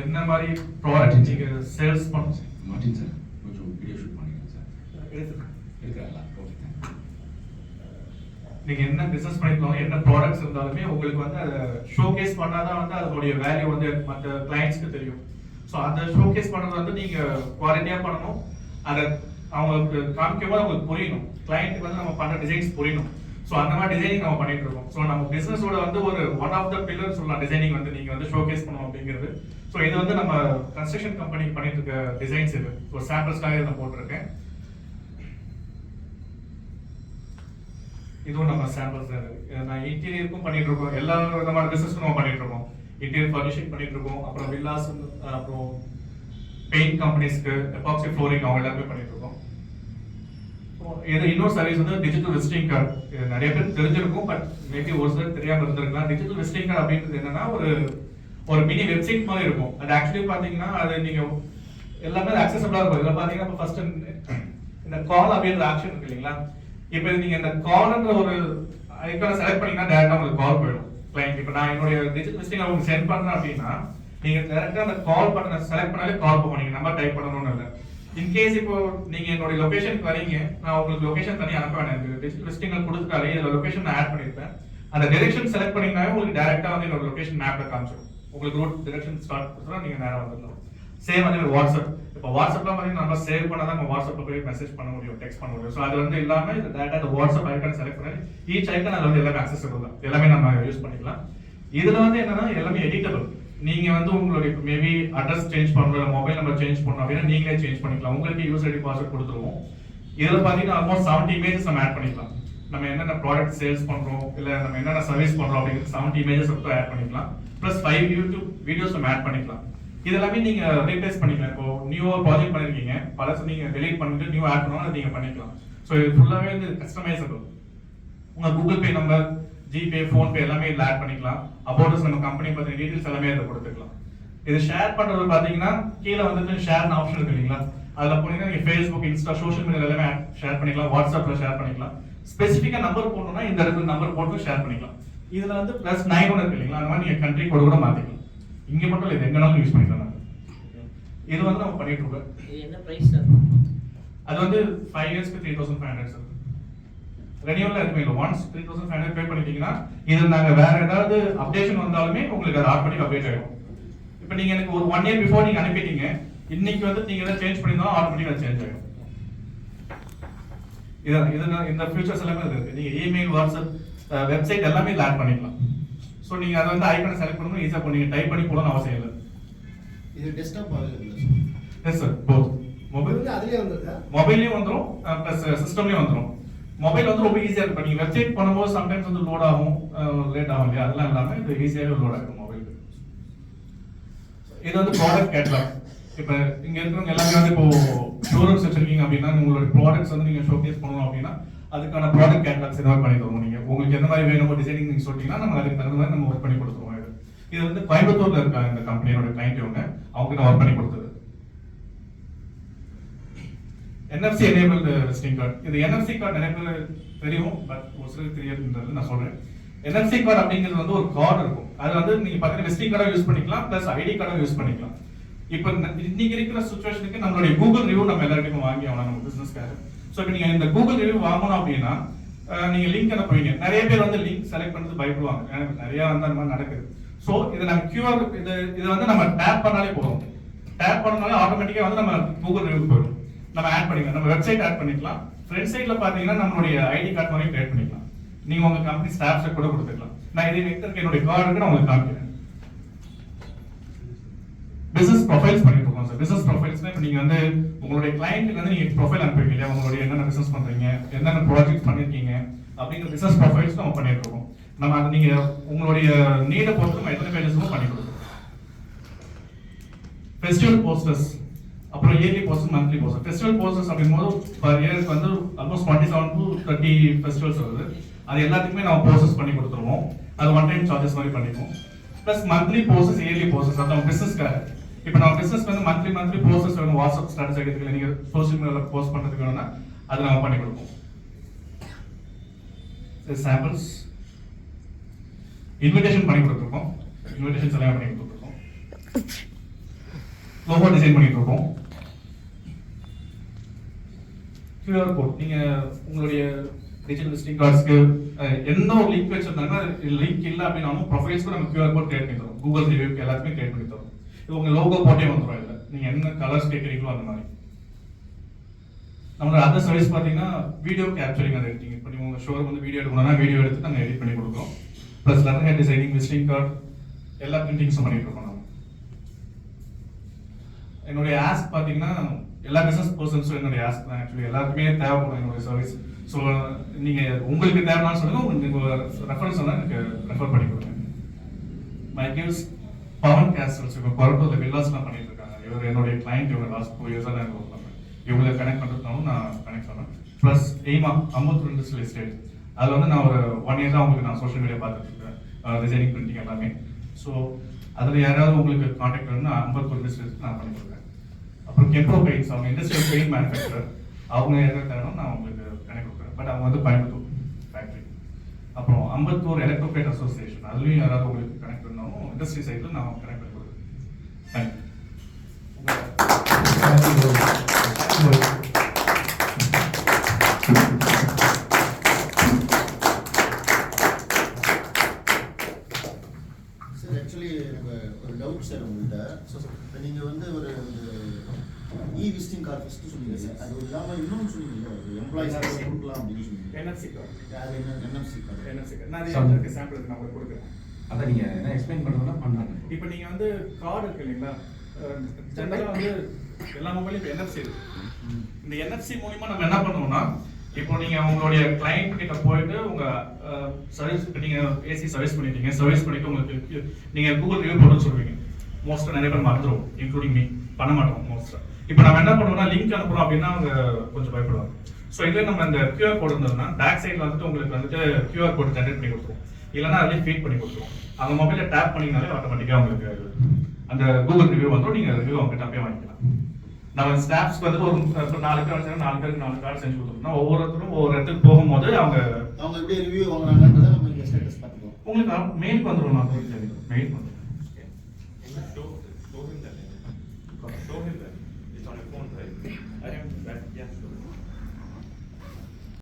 என்ன மாதிரி ப்ராடக்ட் நீங்க சேல்ஸ் பண்ண மார்டின் சார் கொஞ்சம் வீடியோ ஷூட் பண்ணிக்கிறேன் சார் எடுக்கிறீங்களா? ஓகே. நீங்க என்ன பிசினஸ் பண்ணிருக்கோம், என்ன ப்ராடக்ட்ஸ் இருந்தாலுமே உங்களுக்கு வந்து அதை ஷோகேஸ் பண்ணாதான் வந்து அதோடைய வேல்யூ வந்து மற்ற கிளைண்ட்ஸ்க்கு தெரியும். ஸோ அதை ஷோகேஸ் பண்ணது வந்து நீங்க குவாலிட்டியா பண்ணணும். அதை அவங்களுக்கு காமிக்கும் போது அவங்களுக்கு புரியணும், கிளைண்ட்டுக்கு வந்து நம்ம பண்ற டிசைன்ஸ் புரியணும். ஸோ அந்த மாதிரி டிசைனிங் நம்ம பண்ணிட்டு இருக்கோம். ஸோ நம்ம பிசினஸோட வந்து ஒரு ஒன் ஆஃப் த பில்லர் சொல்லலாம் டிசைனிங் வந்து நீங்க வந்து ஷோகேஸ் பண்ணணும் அப்படிங்கிறது. ஸோ இது வந்து நம்ம கன்ஸ்ட்ரக்ஷன் கம்பெனி பண்ணிட்டு இருக்க டிசைன்ஸ் இது. ஸோ சாம்பிள்ஸ்க்காக இதை போட்டிருக்கேன். இதுவும் நம்ம சாம்பிள்ஸ் தான் இருக்கு. நான் இன்டீரியருக்கும் பண்ணிட்டு இருக்கோம், எல்லா விதமான பிசினஸ்க்கும் நம்ம பண்ணிட்டு இருக்கோம். இன்டீரியர் ஃபர்னிஷிங் பண்ணிட்டு இருக்கோம், அப்புறம் வில்லாஸ், அப்புறம் பெயிண்ட் கம்பெனிஸ்க்கு எபாக்சி ஃப்ளோரிங் அவங்க எல்லாமே பண்ணிட்டு இருக்கோம். இது இன்னொரு சர்வீஸ் வந்து டிஜிட்டல் விசிட்டிங் கார்டு. நிறைய பேர் தெரிஞ்சிருக்கும், பட் மேபி ஒரு சிலர் தெரியாம இருந்திருக்கலாம். டிஜிட்டல் விசிட்டிங் கார்டு அப்படின்றது என்னன்னா ஒரு மினி வெப்சைட் மாதிரி இருக்கும். அது ஆக்சுவலி பாத்தீங்கன்னா அது நீங்க எல்லாமே அக்சசபிளா இருக்கும். இதுல பாத்தீங்கன்னா ஃபர்ஸ்ட் இந்த கால் அப்படின்ற ஆப்ஷன் இருக்கு இல்லைங்களா? இப்போ நீங்க இந்த கால்ன்ற ஒரு ஐகானை செலக்ட் பண்ணீங்கன்னா டைரக்டா உங்களுக்கு கால் போயிடும் கிளைண்ட். இப்போ நான் என்னுடைய டிஜிட்டல் விசிட்டிங் உங்களுக்கு சென்ட் பண்றேன் அப்படின்னா நீங்க டைரக்டா அந்த கால் பட்டனை செலக்ட் பண்ணாலே கால் போகும். நீங்க நம்பர் டைப் பண்ணணும்னு இல்லை. இன்கேஸ் இப்போ நீங்க என்னோட லொகேஷனுக்கு வரீங்க, நான் உங்களுக்கு லொகேஷன் தனியாக அனுப்ப வேணாம். டிஜிட்டல் விசிட்டிங் கொடுத்துட்டாலே இதுல லொகேஷன் நான் ஆட் பண்ணிருப்பேன். அந்த டைரக்ஷன் செலக்ட் பண்ணீங்கன்னாவே உங்களுக்கு டைரக்டா வந்து என்னோட லொகேஷன் மேப்ல காமிச்சிடும். உங்களுக்கு ரூட் டைரக்ஷன் ஸ்டார்ட் கொடுத்தா நீங்க நேரா வந்துடலாம். சேம் அதே மாதிரி வாட்ஸ்அப். இப்போ வாட்ஸ்அப்ல பாத்தீங்கன்னா நம்ம சேவ் பண்ணாதான் நம்ம வாட்ஸ்அப்ல போய் மெசேஜ் பண்ண முடியும், டெக்ஸ்ட் பண்ண முடியும். ஸோ அது வந்து இல்லாம இது டைரக்டா அந்த வாட்ஸ்அப் ஐக்கான் செலக்ட் பண்ணி ஈச் ஐக்கான் அது வந்து எல்லாமே அக்சசபிள் தான், எல்லாமே நம்ம யூஸ் பண்ணிக்கலாம். இதுல வந்து என்னன்னா எல்லாமே எடிட்டபிள். நீங்க வந்து உங்களுடைய மேபி அட்ரஸ் சேஞ்ச் பண்ணணும், மொபைல் நம்பர் சேஞ்ச் பண்ணணும் அப்படின்னா நீங்களே சேஞ்ச் பண்ணிக்கலாம். உங்களுக்கு யூசர் ஐடி பாஸ்வேர்ட் கொடுத்துருவோம். இதுல பாத்தீங்கன்னா ஆல்மோஸ்ட் 70 இமேஜஸ் நம்ம ஆட் பண்ணிக்கலாம். நம்ம என்னென்ன ப்ராடக்ட் சேல்ஸ் பண்றோம், இல்ல நம்ம என்னென்ன சர்வீஸ் பண்றோம் அப்படிங்கிறது 70 இமேஜஸ் மட்டும் ஆட் பண்ணிக்கலாம். பிளஸ் 5 யூடியூப் வீடியோஸ் நம்ம ஆட் பண்ணிக்கலாம். இதெல்லாமே நீங்க ரீப்ளேஸ் பண்ணிக்கலாம். இப்போ நியூவா ப்ராஜெக்ட் பண்ணிருக்கீங்க, பழசு நீங்க டெலீட் பண்ணிட்டு நியூ ஆட் பண்ணாலும் நீங்க பண்ணிக்கலாம். ஸோ இது ஃபுல்லாவே வந்து கஸ்டமைசபிள். உங்க Google Pay number, GPay, PhonePe எல்லாமே இதில் ஆட் பண்ணிக்கலாம். அபவுட் நம்ம கம்பெனி பற்றின டீடைல்ஸ் எல்லாமே இதில் கொடுத்துக்கலாம். இது ஷேர் பண்றது பார்த்தீங்கன்னா கீழே வந்துட்டு ஷேர் ஆப்ஷன் இருக்கு இல்லைங்களா? அதில் போனீங்கன்னா நீங்கள் ஃபேஸ்புக், இன்ஸ்டா, சோஷியல் மீடியா எல்லாமே ஷேர் பண்ணிக்கலாம். வாட்ஸ்அப்ல ஷேர் பண்ணிக்கலாம். ஸ்பெசிஃபிக்காக நம்பர் போடணும்னா இந்த இடத்துல நம்பர் போட்டு ஷேர் பண்ணிக்கலாம். இதுல வந்து +9 இருக்கு இல்லைங்களா? அந்த மாதிரி நீங்க கண்ட்ரி கோட் கூட மாத்திக்கலாம். இங்க மட்டும் இல்லை, எங்கனாலும் யூஸ் பண்ணிக்கலாம். இது வந்து நம்ம பண்ணிட்டு இருக்கோம். இது என்ன பிரைஸ் சார்? அது வந்து 5 இயர்ஸ்க்கு 3500 சார். ரெனியூவல் எதுவுமே இல்லை. ஒன்ஸ் 3500 பே பண்ணிட்டீங்கன்னா இது நாங்க வேற ஏதாவது அப்டேஷன் வந்தாலுமே உங்களுக்கு அது ஆட்டோமேட்டிக் அப்டேட் ஆயிடும். இப்போ நீங்க எனக்கு ஒரு 1 இயர் பிஃபோர் நீங்க அனுப்பிட்டீங்க, இன்னைக்கு வந்து நீங்க ஏதாவது சேஞ்ச் பண்ணிருந்தா ஆட்டோமேட்டிக்கா சேஞ்ச் ஆயிடும். இந்த ஃபியூச்சர்ஸ் எல்லாமே இருக்கு. நீங்க இமெயில், வாட்ஸ்அப், வெப்சைட் எல்லாமே இதில் ஆட் பண்ணிக்கலாம். ஸோ நீங்க அதை வந்து ஐகானை செலக்ட் பண்ணணும், ஈஸியாக பண்ணி டைப் பண்ணி போடணும்னு அவசியம் இல்லை. இது desktop available yes sir. Both mobile வந்து அதுலயே வந்துருக்கா? மொபைல்லயும் வந்துரும், பிளஸ் சிஸ்டம்லயும் வந்துரும். மொபைல் வந்து ரொம்ப ஈஸியா இருக்கு. நீங்க வெப்சைட் பண்ணும்போது சம்டைம்ஸ் வந்து லோட் ஆகும், லேட் ஆகும் இல்லையா? அதெல்லாம் இல்லாம இது ஈஸியாவே லோட் ஆகும் மொபைல். இது வந்து ப்ராடக்ட் கேட்டலாக். இப்போ இங்க இருக்கிறவங்க எல்லாமே வந்து இப்போ ஷோரூம்ஸ் வச்சிருக்கீங்க அப்படின்னா உங்களோட ப்ராடக்ட்ஸ் வந்து நீங்க ஷோகேஸ் பண்ணணும் அப்படின்னா அதுக்கான ப்ராடக்ட் கேட்டலாக்ஸ் ஏதாவது பண்ணி தருவோம். நீங்க உங்களுக்கு எந்த மாதிரி வேணுமோ டிசைனிங் நீங்க சொல்லிட்டீங்கன்னா நம்ம அதுக்கு தகுந்த மாதிரி நம்ம ஒர்க் பண்ணி கொடுத்துருவோம். இது வந்து கோயம்புத்தூர்ல இருக்காங்க இந்த கம்பெனியோட கிளைண்ட். இவங்க அவங்க ஒர்க் பண்ணி கொடுத்தது NFC enabled visiting card. இது NFC கார்டு நிறைய பேர் தெரியும், பட் ஒரு சிலருக்கு தெரியாதுன்றது நான் சொல்றேன். NFC கார்டு அப்படிங்கிறது வந்து ஒரு கார்டு இருக்கும். அது வந்து நீங்க பார்த்தீங்கன்னா விசிட்டிங் கார்டா யூஸ் பண்ணிக்கலாம், பிளஸ் ஐடி கார்டா யூஸ் பண்ணிக்கலாம். இப்போ இன்னைக்கு இருக்கிற சுச்சுவேஷனுக்கு நம்மளுடைய கூகுள் ரிவ்யூ நம்ம எல்லாருக்கும் வாங்கி ஆகணும் நம்ம பிசினஸ்க்காக. ஸோ இப்போ நீங்க இந்த கூகுள் ரிவ்யூ வாங்கணும் அப்படின்னா நீங்க லிங்க் அனுப்புவீங்க. நிறைய பேர் வந்து லிங்க் செலக்ட் பண்ணது பயப்படுவாங்க, நிறைய வந்து அந்த மாதிரி நடக்குது. ஸோ இதை நம்ம கியூஆர் இது வந்து நம்ம டேப் பண்ணாலே போதும். டேப் பண்ணாலே ஆட்டோமேட்டிக்கா வந்து நம்ம கூகுள் ரிவ்யூ போயிடும். நம்ம ஆட் பண்ணிக்கலாம், நம்ம வெப்சைட் ஆட் பண்ணிக்கலாம். ஃப்ரண்ட் சைட்ல பாத்தீங்கன்னா நம்மளுடைய ஐடி கார்டு மாதிரி கிரியேட் பண்ணிக்கலாம். நீங்க உங்க கம்பெனி ஸ்டாஃப்ஸ் கூட கொடுத்துக்கலாம். நான் இது என்னுடைய கார்டுக்கு நான் உங்களுக்கு காமிக்கிறேன். பிசினஸ் ப்ரொஃபைல்ஸ் பண்ணிட்டு இருக்கோம் சார். பிசினஸ் ப்ரொஃபைல்ஸ்னா இப்போ நீங்க வந்து உங்களுடைய கிளையண்ட்டுக்கு வந்து நீங்க ப்ரொஃபைல் அனுப்புவீங்க இல்லையா? உங்களுடைய என்னென்ன பிசினஸ் பண்றீங்க, என்னென்ன ப்ராஜெக்ட் பண்ணிருக்கீங்க அப்படிங்கிற பிசினஸ் ப்ரொஃபைல்ஸ் நம்ம பண்ணிட்டு இருக்கோம். நம்ம அதை நீங்க உங்களுடைய நீடை பொறுத்து நம்ம எத்தனை பேஜஸும் பண்ணி கொடுக்குறோம். ஃபெஸ்டிவல் போஸ்டர்ஸ், அப்புறம் yearly poster, monthly poster. Festival posters அப்படிங்கும்போது பர் இயருக்கு வந்து ஆல்மோஸ்ட் 27 to 30 ஃபெஸ்டிவல்ஸ் வருது. அது எல்லாத்துக்குமே நம்ம போஸ்டர்ஸ் பண்ணி கொடுத்துருவோம். அது ஒன் டைம் சார்ஜஸ் மாதிரி பண்ணிக்குவோம். Plus monthly posters, yearly posters, அது நம்ம பிசினஸ்க்காக. இப்போ நம்ம பிசினஸ் வந்து மந்த்லி போஸ்டர்ஸ் வேணும், வாட்ஸ்அப் ஸ்டேட்டஸ் வைக்கிறதுக்கு, நீங்க சோஷியல் மீடியால போஸ்ட் பண்றதுக்கு வேணும்னா அது நம்ம பண்ணி கொடுப்போம். சாம்பிள்ஸ் இன்விடேஷன் பண்ணி கொடுத்துருக்கோம். இன்விடேஷன்ஸ் எல்லாம் பண்ணி கொடுத்துருக்கோம். லோகோ டிசைன் பண்ணிட்டு இருக்கோம். QR கோட் நீங்க உங்களுடைய டிஜிட்டல் விசிட்டிங் கார்ட்ஸ்க்கு எந்த ஒரு லிங்க் வச்சிருந்தாங்கன்னா லிங்க் இல்லை அப்படின்னாலும் ப்ரொஃபைல்ஸ்க்கு நம்ம QR கோட் கிரியேட் பண்ணி தரோம். கூகுள் ரிவ்யூக்கு எல்லாத்துக்குமே கிரியேட் பண்ணி தரோம். இது உங்க லோகோ போட்டே வந்துடும். இல்லை நீங்க என்ன கலர்ஸ் கேட்குறீங்களோ அந்த மாதிரி. நம்மளோட அதர் சர்வீஸ் பார்த்தீங்கன்னா வீடியோ கேப்சரிங் அதை எடிட்டிங். இப்போ நீங்கள் உங்கள் ஷோரூம் வந்து வீடியோ எடுக்கணும்னா வீடியோ எடுத்து நாங்கள் எடிட் பண்ணி கொடுக்குறோம். Plus letter head designing, visiting card எல்லா பிரிண்டிங்ஸும் பண்ணிட்டு இருக்கோம். நம்ம என்னுடைய ஆஸ்க் பார்த்தீங்கன்னா எல்லா பிஸ்னஸ் பர்சன்ஸும் என்னுடைய ஆஸ்க் தான். ஆக்சுவலி எல்லாருக்குமே தேவைப்படும் என்னுடைய சர்வீஸ். ஸோ நீங்கள் உங்களுக்கு தேவைன்னு சொல்லுங்கள். உங்களுக்கு ரெஃபரன்ஸ் சொன்னால் எனக்கு ரெஃபர் பண்ணி கொடுங்க. மை கிவ்ஸ் பவன் கேஸ்டல்ஸ் இப்போ கொரட்டூரில் வில்லாஸ்லாம் பண்ணிட்டு இருக்காங்க. இவர் என்னுடைய கிளைண்ட். இவங்க லாஸ்ட் 2 இயர்ஸாக தான் எனக்கு ஒர்க் பண்ணுறேன். இவங்களை கனெக்ட் பண்ணுறதுனாலும் நான் கனெக்ட் பண்ணேன். ப்ளஸ் எய்மா அம்பத்தூர் இண்டஸ்ட்ரியல் எஸ்டேட், அதில் வந்து நான் ஒரு 1 இயர் தான் உங்களுக்கு நான் சோஷியல் மீடியா பார்த்துட்டு இருக்கேன். டிசைனிங், பிரிண்டிங் எல்லாமே. ஸோ அதில் யாராவது உங்களுக்கு கான்டாக்ட் வேணும்னா அம்பத்தூர் இண்டஸ்ட்ரியல்ஸ்க்கு நான் பண்ணி கொடுக்குறேன். அப்புறம் கெப்ரோ பெயிண்ட்ஸ், அவங்க இண்டஸ்ட்ரியல் பெயிண்ட் மேனுஃபேக்சரர். அவங்க யாராவது தரணும் நான் உங்களுக்கு கனெக்ட் கொடுக்குறேன். பட் அவங்க வந்து கோயம்புத்தூர் ஃபேக்ட்ரி. அப்புறம் அம்பத்தூர் எலக்ட்ரோபேட் அசோசியேஷன், அதுலேயும் யாராவது உங்களுக்கு கனெக்ட் பண்ணாலும் இண்டஸ்ட்ரி சைடில் நான் கனெக்ட் பண்ணி கொடுக்குறேன். தேங்க்யூ. சார் ஆக்சுவலி எனக்கு ஒரு டவுட் சார் உங்கள்கிட்ட. இப்போ நீங்கள் வந்து ஒரு விசிட்டிங் கார்டு ஃபஸ்ட்டு சொன்னீங்க. அது இல்லாமல் இன்னொன்று சொன்னீங்க, ஒரு எம்ப்ளாயிஸ் கொடுக்கலாம் அப்படின்னு சொன்னீங்க. NFC card. அது என்ன NFC கார்டு? NFC கார்டு நான் அது சாம்பிள் நான் உங்களுக்கு கொடுக்குறேன். அதை நீங்கள் என்ன எக்ஸ்பிளைன் பண்ணுறதுனா பண்ணுறாங்க. இப்போ நீங்கள் வந்து கார்டு இருக்கு இல்லைங்களா, ஜென்ரலாக வந்து எல்லா மொபைலும் இப்போ NFC இருக்கு. இந்த NFC மூலிமா நம்ம என்ன பண்ணுவோம்னா, இப்போ நீங்கள் உங்களுடைய கிளைண்ட் கிட்ட போயிட்டு உங்கள் சர்வீஸ், இப்போ நீங்கள் ஏசி சர்வீஸ் பண்ணிட்டீங்க, சர்வீஸ் பண்ணிட்டு உங்களுக்கு நீங்கள் கூகுள் ரிவ்யூ போடணும்னு சொல்லுவீங்க. மோஸ்ட்டாக நிறைய பேர் மறந்துடும், இன்க்ளூடிங் மீ, பண்ண மாட்டோம் மோஸ்ட்டாக. இப்போ நம்ம என்ன பண்ணுவோம்னா, லிங்க் அனுப்புறோம் அப்படின்னா அவங்க கொஞ்சம் பயப்படுவாங்க. ஸோ இதுவே நம்ம இந்த QR கோட் இருந்ததுன்னா பேக் சைடில் வந்துட்டு உங்களுக்கு வந்துட்டு QR கோட் ஜென்ரேட் பண்ணி கொடுத்துருவோம். இல்லைன்னா அதுலேயே ஃபீட் பண்ணி கொடுத்துருவோம். அந்த மொபைலில் டேப் பண்ணிங்கனாலே ஆட்டோமேட்டிக்காக உங்களுக்கு அந்த கூகுள் ரிவ்யூ வந்துடும். நீங்கள் ரிவ்யூ அவங்க டப்பே வாங்கிக்கலாம். நம்ம ஸ்டாஃப்ஸ்க்கு வந்து ஒரு 4 பேர் வச்சு 4 பேருக்கு 4 கார்டு செஞ்சு கொடுத்துருக்கோம். ஒவ்வொருத்தரும் ஒவ்வொரு இடத்துக்கு போகும்போது அவங்க எப்படி ரிவ்யூ வாங்குறாங்கன்றதை நம்ம இங்கே ஸ்டேட்டஸ் பார்த்துக்கலாம். உங்களுக்கு மெயில் வந்துடும். நான் மெயில் வந்துடும். Show him that. It's on your phone, right? I have that. Yeah.